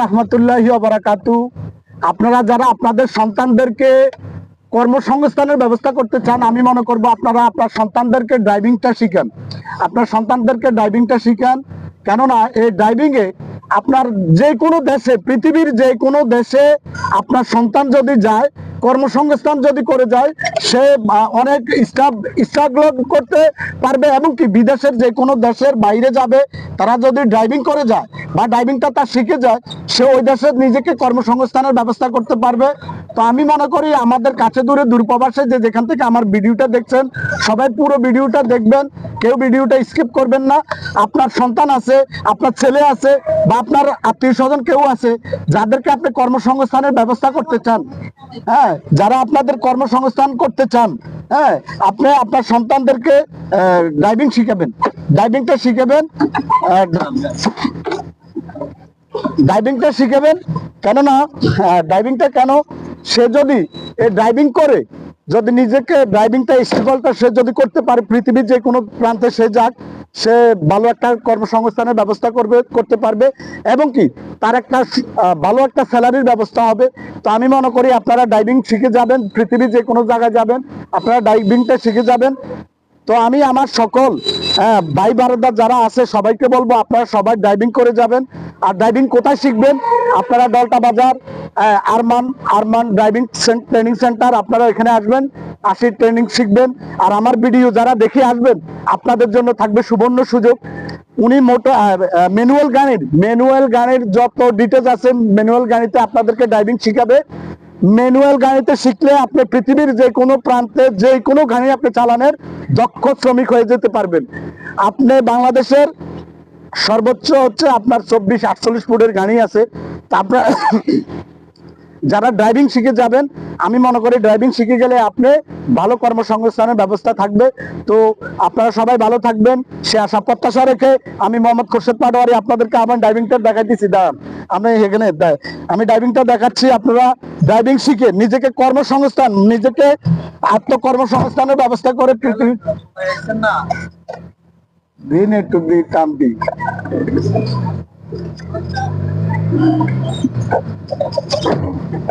রাহমাতুল্লাহি ওয়া বারাকাতু। আপনারা যারা আপনাদের সন্তানদেরকে কর্মসংস্থানের ব্যবস্থা করতে চান, আমি মনে করব আপনারা আপনার সন্তানদেরকে ড্রাইভিংটা শিখান। আপনার সন্তানদেরকে ড্রাইভিংটা শিখান, কেননা এই ড্রাইভিংয়ে আপনার যে কোনো দেশে, পৃথিবীর যে কোনো দেশে আপনার সন্তান যদি যায়, কর্মসংস্থান যদি করে যায়, সে অনেক স্ট্রাগল করতে পারবে। এবং কি বিদেশের যে কোনো দেশের বাইরে যাবে, তারা যদি ড্রাইভিং করে যায় বা ড্রাইভিংটা তার শিখে যায়, সে ওই দেশে নিজেকে কর্মসংস্থানের ব্যবস্থা করতে পারবে। তো আমি মনে করি আমাদের কাছে দূরে দূরপ্রবাসে যে যেখান থেকে আমার ভিডিওটা দেখছেন, সবাই পুরো ভিডিওটা দেখবেন, কেউ ভিডিওটা স্কিপ করবেন না। আপনার সন্তান আছে, আপনার ছেলে আছে, বা আপনার আত্মীয় স্বজন কেউ আছে যাদেরকে আপনি কর্মসংস্থানের ব্যবস্থা করতে চান, হ্যাঁ, যারা আপনাদের কর্মসংস্থান করতে চান, হ্যাঁ, আপনি আপনার সন্তানদেরকে ড্রাইভিং শিখাবেন, ড্রাইভিংটা শিখাবেন, ড্রাইভিংটা শিখাবেন। কেননা ড্রাইভিংটা কেন, সে যদি ড্রাইভিং করে, যদি নিজেকে ড্রাইভিংটা স্টেবলটা সে যদি করতে পারে, পৃথিবীর যে কোনো প্রান্তে সে যাক, সে ভালো একটা কর্মসংস্থানের ব্যবস্থা করতে পারবে, এবং কি তার একটা ভালো একটা স্যালারির ব্যবস্থা হবে। তো আমি মনে করি আপনারা ড্রাইভিং শিখে যাবেন, পৃথিবীর যে কোনো জায়গায় যাবেন আপনারা ড্রাইভিংটা শিখে যাবেন। তো আমি আমার সকল ভাই বারদার যারা আছে সবাইকে বলবো আপনারা সবাই ড্রাইভিং করে যাবেন। আর ড্রাইভিং কোথায় শিখবেন? আপনারা ডলটা বাজার আরমান ড্রাইভিং ট্রেনিং সেন্টার, আপনারা এখানে আসবেন, আসি ট্রেনিং শিখবেন। আর আমার ভিডিও যারা দেখে আসবেন, আপনাদের জন্য থাকবে সুবর্ণ সুযোগ। উনি ম্যানুয়াল গাড়ির যত ডিটেলস আছে, ম্যানুয়াল গাড়িতে আপনাদেরকে ড্রাইভিং শিখাবে। ম্যানুয়াল গাড়িতে শিখলে আপনি পৃথিবীর যে কোনো প্রান্তে যে কোনো গাড়ি আপনি চালানোর দক্ষ শ্রমিক হয়ে যেতে পারবেন। আপনি বাংলাদেশের সর্বোচ্চ হচ্ছে আপনার 24-48 ফুটের গাড়ি আছে। তা আপনার যারা ড্রাইভিং শিখে যাবেন, আমি মনে করি ড্রাইভিং শিখে গেলে আপনি ভালো কর্মসংস্থানের ব্যবস্থা থাকবে। তো আপনারা সবাই ভালো থাকবেন, সে আশা প্রত্যাশা রেখে আমি মোহাম্মদ খোরশেদ পাটোয়ারি আপনাদেরকে আমার ড্রাইভিংটা দেখাইতেছি। দাঁড়ান, আমি এখানে আমি ড্রাইভিংটা দেখাচ্ছি। আপনারা ড্রাইভিং শিখে নিজেকে কর্মসংস্থান, নিজেকে আত্মকর্মসংস্থানের ব্যবস্থা করে দিন একটু কামটি